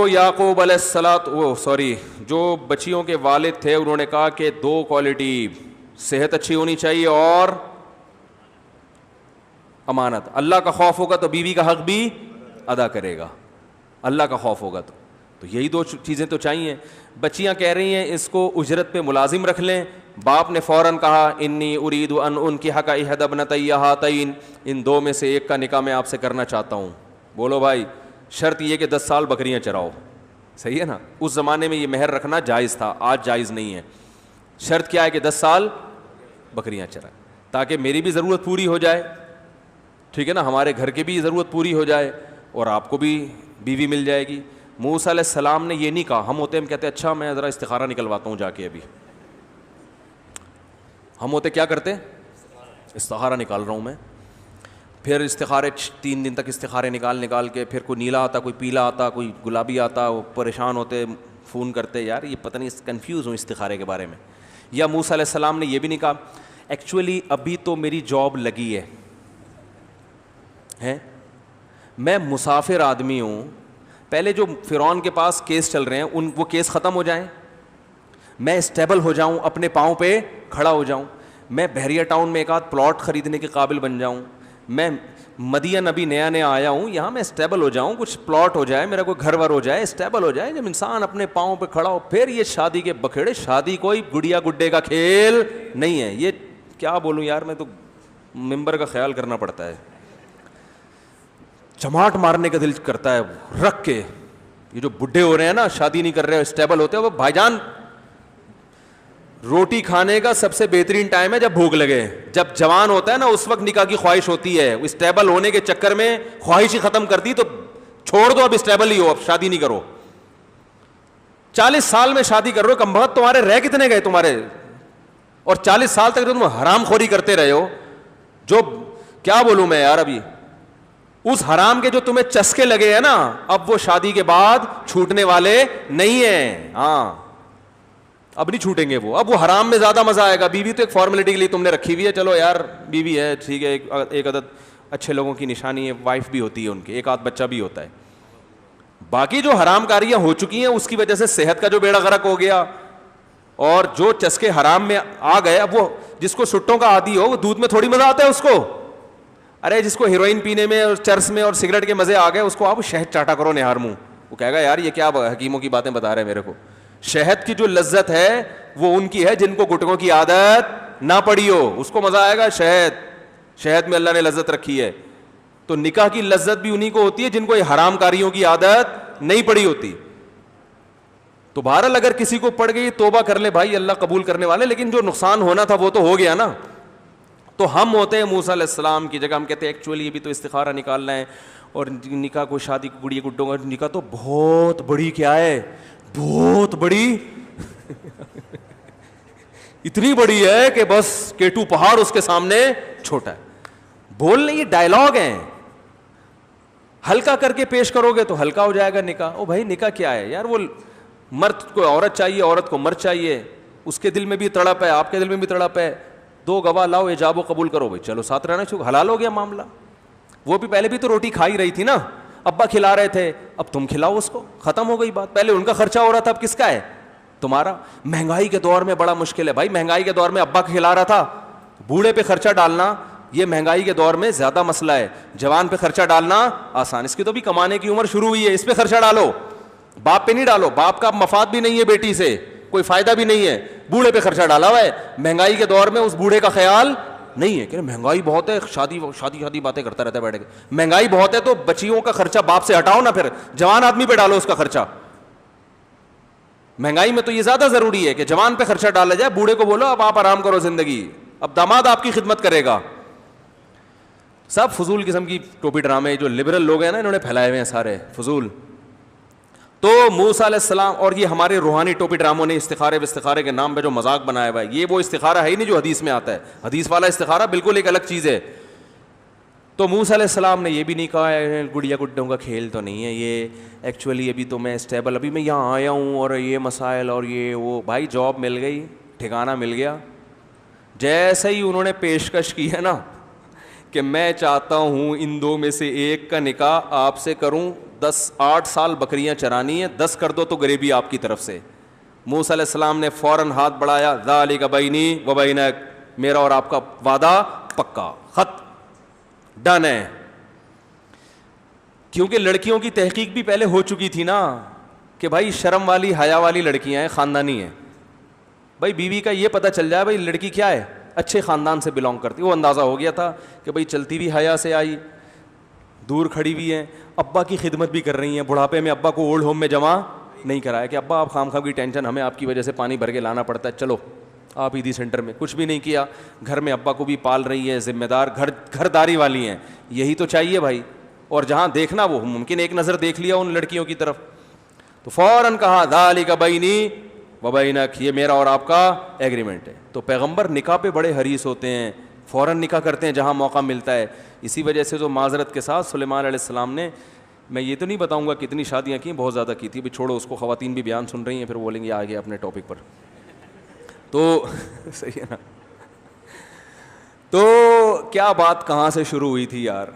یعقوب علیہ السلام جو بچیوں کے والد تھے انہوں نے کہا کہ دو کوالٹی، صحت اچھی ہونی چاہیے اور امانت. اللہ کا خوف ہوگا تو بیوی کا حق بھی ادا کرے گا، اللہ کا خوف ہوگا تو یہی دو چیزیں تو چاہیے. بچیاں کہہ رہی ہیں اس کو اجرت پہ ملازم رکھ لیں. باپ نے فوراً کہا انی ارید ان انکحک احدی ابنتی ہاتین، ان دو میں سے ایک کا نکاح میں آپ سے کرنا چاہتا ہوں. بولو بھائی، شرط یہ کہ 10 سال بکریاں چراؤ. صحیح ہے نا؟ اس زمانے میں یہ مہر رکھنا جائز تھا، آج جائز نہیں ہے. شرط کیا ہے کہ 10 سال بکریاں چرائیں تاکہ میری بھی ضرورت پوری ہو جائے، ٹھیک ہے نا، ہمارے گھر کی بھی ضرورت پوری ہو جائے اور آپ کو بھی بیوی مل جائے گی. موسیٰ علیہ السلام نے یہ نہیں کہا. ہم کہتے اچھا میں ذرا استخارہ نکلواتا ہوں جا کے. ابھی ہم کیا کرتے؟ استخارہ نکال رہا ہوں میں. پھر استخارے 3 دن تک استخارے نکال کے پھر کوئی نیلا آتا، کوئی پیلا آتا، کوئی گلابی آتا، وہ پریشان ہوتے، فون کرتے یار یہ پتہ نہیں، کنفیوز ہوں استخارے کے بارے میں. یا موسیٰ علیہ السلام نے یہ بھی نہیں کہا ایکچولی ابھی تو میری جاب لگی ہے، میں مسافر آدمی ہوں، پہلے جو فرعون کے پاس کیس چل رہے ہیں وہ کیس ختم ہو جائیں، میں اسٹیبل ہو جاؤں، اپنے پاؤں پہ کھڑا ہو جاؤں، میں بحریہ ٹاؤن میں ایک آدھ پلاٹ خریدنے کے قابل بن جاؤں، میں مدین ابھی نیا آیا ہوں یہاں، میں اسٹیبل ہو جاؤں، کچھ پلاٹ ہو جائے، میرا کوئی گھر ور ہو جائے، اسٹیبل ہو جائے. جب انسان اپنے پاؤں پہ کھڑا ہو پھر یہ شادی کے بکھیڑے. شادی کوئی گڑیا گڈے کا کھیل نہیں ہے. یہ کیا بولوں یار، میں تو ممبر کا خیال کرنا پڑتا ہے. چماٹ مارنے کا دل کرتا ہے رکھ کے. یہ جو بڈھے ہو رہے ہیں نا، شادی نہیں کر رہے، اسٹیبل ہوتے ہیں، وہ بھائی جان روٹی کھانے کا سب سے بہترین ٹائم ہے جب بھوک لگے. جب جوان ہوتا ہے نا اس وقت نکاح کی خواہش ہوتی ہے. اسٹیبل ہونے کے چکر میں خواہش ہی ختم کر دی تو چھوڑ دو، اب اسٹیبل ہی ہو، اب شادی نہیں کرو. 40 سال میں شادی کر رہے ہو، کم بخت تمہارے رہ کتنے گئے تمہارے؟ اور 40 سال تک تم حرام خوری کرتے رہے ہو. جو کیا بولوں میں یار، ابھی اس حرام کے جو تمہیں چسکے لگے ہیں نا، اب وہ شادی کے بعد چھوٹنے والے نہیں ہیں. ہاں اب نہیں چھوٹیں گے وہ. اب وہ حرام میں زیادہ مزہ آئے گا. بیوی تو ایک فارمیلٹی کے لیے تم نے رکھی ہوئی ہے، چلو یار بیوی ہے ٹھیک ہے، ایک عدد اچھے لوگوں کی نشانی ہے، وائف بھی ہوتی ہے ان کے، ایک آدھ بچہ بھی ہوتا ہے. باقی جو حرام کاریاں ہو چکی ہیں اس کی وجہ سے صحت کا جو بیڑا غرق ہو گیا اور جو چسکے حرام میں آ گئے. اب وہ جس کو سٹوں کا عادی ہو وہ دودھ میں تھوڑی مزہ آتا ہے اس کو. ارے جس کو ہیروئن پینے میں اور چرس میں اور سگریٹ کے مزے آ گئے اس کو آپ شہد چاٹا کرو نہار منہ. وہ کہے گا یار یہ کیا حکیموں کی باتیں بتا رہے ہیں میرے کو. شہد کی جو لذت ہے وہ ان کی ہے جن کو گٹکوں کی عادت نہ پڑی ہو، اس کو مزہ آئے گا. شہد میں اللہ نے لذت رکھی ہے. تو نکاح کی لذت بھی انہی کو ہوتی ہے جن کو یہ حرام کاریوں کی عادت نہیں پڑی ہوتی. تو بہرحال اگر کسی کو پڑ گئی توبہ کر لے بھائی، اللہ قبول کرنے والے. لیکن جو نقصان ہونا تھا وہ تو ہو گیا نا. تو ہم ہوتے ہیں موسیٰ علیہ السلام کی جگہ، ہم کہتے ہیں ایکچولی یہ بھی تو استخارہ نکالنا ہے اور نکاح کو شادی کو گڑی گڈوں کا نکاح تو بہت بڑی کیا ہے، بہت بڑی اتنی بڑی ہے کہ بس کیٹو پہاڑ اس کے سامنے چھوٹا ہے. بولنے یہ ڈائلاگ ہیں، ہلکا کر کے پیش کرو گے تو ہلکا ہو جائے گا نکاح. او بھائی نکاح کیا ہے یار، وہ مرد کو عورت چاہیے، عورت کو مرد چاہیے. اس کے دل میں بھی تڑپ ہے، آپ کے دل میں بھی تڑپ ہے. 2 گواہ لاؤ، ایجاب و قبول کرو بھائی، چلو ساتھ رہنا شروع، حلال ہو گیا معاملہ. وہ بھی پہلے بھی تو روٹی کھا ہی رہی تھی نا، ابا کھلا رہے تھے، اب تم کھلاؤ اس کو، ختم ہو گئی بات. پہلے ان کا خرچہ ہو رہا تھا، اب کس کا ہے؟ تمہارا. مہنگائی کے دور میں بڑا مشکل ہے بھائی. مہنگائی کے دور میں ابا کھلا رہا تھا، بوڑھے پہ خرچہ ڈالنا یہ مہنگائی کے دور میں زیادہ مسئلہ ہے. جوان پہ خرچہ ڈالنا آسان، اس کی تو بھی کمانے کی عمر شروع ہوئی ہے، اس پہ خرچہ ڈالو، باپ پہ نہیں ڈالو. باپ کا مفاد بھی نہیں ہے بیٹی سے، کوئی فائدہ بھی نہیں ہے. بوڑھے پہ خرچہ ڈالا ہوا ہے. مہنگائی کے دور میں اس بوڑھے کا خیال نہیں ہے کہ مہنگائی بہت ہے، شادی باتیں کرتا رہتا ہے بیٹھ کے. مہنگائی بہت ہے تو بچیوں کا خرچہ باپ سے ہٹاؤ نا، پھر جوان آدمی پہ ڈالو اس کا خرچہ. مہنگائی میں تو یہ زیادہ ضروری ہے کہ جوان پہ خرچہ ڈالا جائے. بوڑھے کو بولو اب آپ آرام کرو زندگی، اب داماد آپ کی خدمت کرے گا. سب فضول قسم کی ٹوپی ڈرامے جو لبرل لوگ ہیں نا انہوں نے پھیلائے ہوئے ہیں سارے فضول. تو موسیٰ علیہ السلام اور یہ ہمارے روحانی ٹوپی ڈراموں نے استخارے کے نام پہ جو مذاق بنایا ہوا ہے، یہ وہ استخارہ ہے ہی نہیں جو حدیث میں آتا ہے. حدیث والا استخارہ بالکل ایک الگ چیز ہے. تو موسیٰ علیہ السلام نے یہ بھی نہیں کہا گڑیا گڈوں کا کھیل تو نہیں ہے یہ، ایکچولی ابھی تو میں اسٹیبل، ابھی میں یہاں آیا ہوں اور یہ مسائل اور یہ وہ. بھائی جاب مل گئی، ٹھکانہ مل گیا. جیسے ہی انہوں نے پیشکش کی ہے نا کہ میں چاہتا ہوں ان 2 میں سے ایک کا نکاح آپ سے کروں، 8 سال بکریاں چرانی ہیں، 10 کر دو تو غریبی آپ کی طرف سے. موسیٰ علیہ السلام نے فوراً ہاتھ بڑھایا، ذالک بینی و بینک، میرا اور آپ کا وعدہ پکا، خط ڈن ہے. کیونکہ لڑکیوں کی تحقیق بھی پہلے ہو چکی تھی نا کہ بھائی شرم والی حیا والی لڑکیاں ہیں، خاندانی ہیں. بھائی بیوی کا یہ پتہ چل جائے بھائی لڑکی کیا ہے، اچھے خاندان سے بلانگ کرتی. وہ اندازہ ہو گیا تھا کہ بھائی چلتی بھی حیا سے آئی، دور کھڑی ہوئی ہیں، ابا کی خدمت بھی کر رہی ہیں. بڑھاپے میں ابا کو اولڈ ہوم میں جمع نہیں کرایا کہ ابا آپ خام خواہ کی ٹینشن، ہمیں آپ کی وجہ سے پانی بھر کے لانا پڑتا ہے، چلو آپ عیدی سینٹر میں. کچھ بھی نہیں کیا، گھر میں ابا کو بھی پال رہی ہے، ذمہ دار گھر داری والی ہیں. یہی تو چاہیے بھائی. اور جہاں دیکھنا وہ ممکن ایک نظر دیکھ لیا ان لڑکیوں کی طرف تو فوراً کہا ذالک بینی و بینک، یہ میرا اور آپ کا ایگریمنٹ ہے. تو پیغمبر نکاح پہ بڑے حریص ہوتے ہیں، فوراً نکاح کرتے ہیں جہاں موقع ملتا ہے. اسی وجہ سے تو معذرت کے ساتھ سلیمان علیہ السلام نے، میں یہ تو نہیں بتاؤں گا کتنی شادیاں کی، بہت زیادہ کی تھی. بھی چھوڑو اس کو، خواتین بھی بیان سن رہی ہیں پھر بولیں گے آ گیا اپنے ٹاپک پر. تو صحیح ہے نا. تو کیا بات کہاں سے شروع ہوئی تھی یار.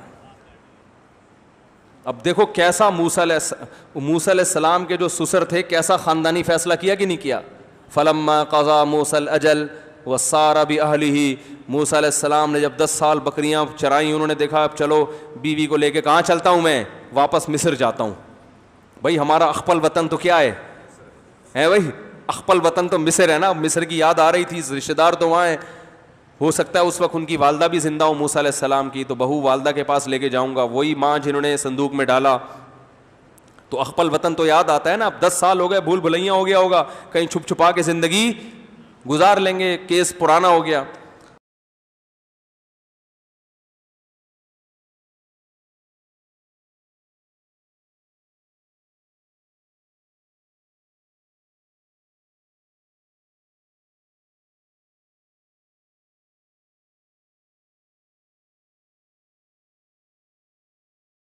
اب دیکھو کیسا موسیٰ علیہ السلام کے جو سسر تھے کیسا خاندانی فیصلہ کیا کہ نہیں کیا. فلما قضا موسیٰ الاجل وسار باہلہ، موسیٰ علیہ السلام نے جب 10 سال بکریاں چرائیں، انہوں نے دیکھا اب چلو بیوی کو لے کے کہاں چلتا ہوں میں، واپس مصر جاتا ہوں. بھائی ہمارا اخپل وطن تو کیا ہے بھائی، اخپل وطن تو مصر ہے نا. مصر کی یاد آ رہی تھی، رشتہ دار تو وہاں ہے. ہو سکتا ہے اس وقت ان کی والدہ بھی زندہ ہو موسیٰ علیہ السلام کی، تو بہو والدہ کے پاس لے کے جاؤں گا، وہی ماں جنہوں نے صندوق میں ڈالا. تو اخپل وطن تو یاد آتا ہے نا. اب 10 سال ہو گئے، بھول بھلیاں ہو گیا ہوگا، کہیں چھپ چھپا کے زندگی گزار لیں گے، کیس پرانا ہو گیا.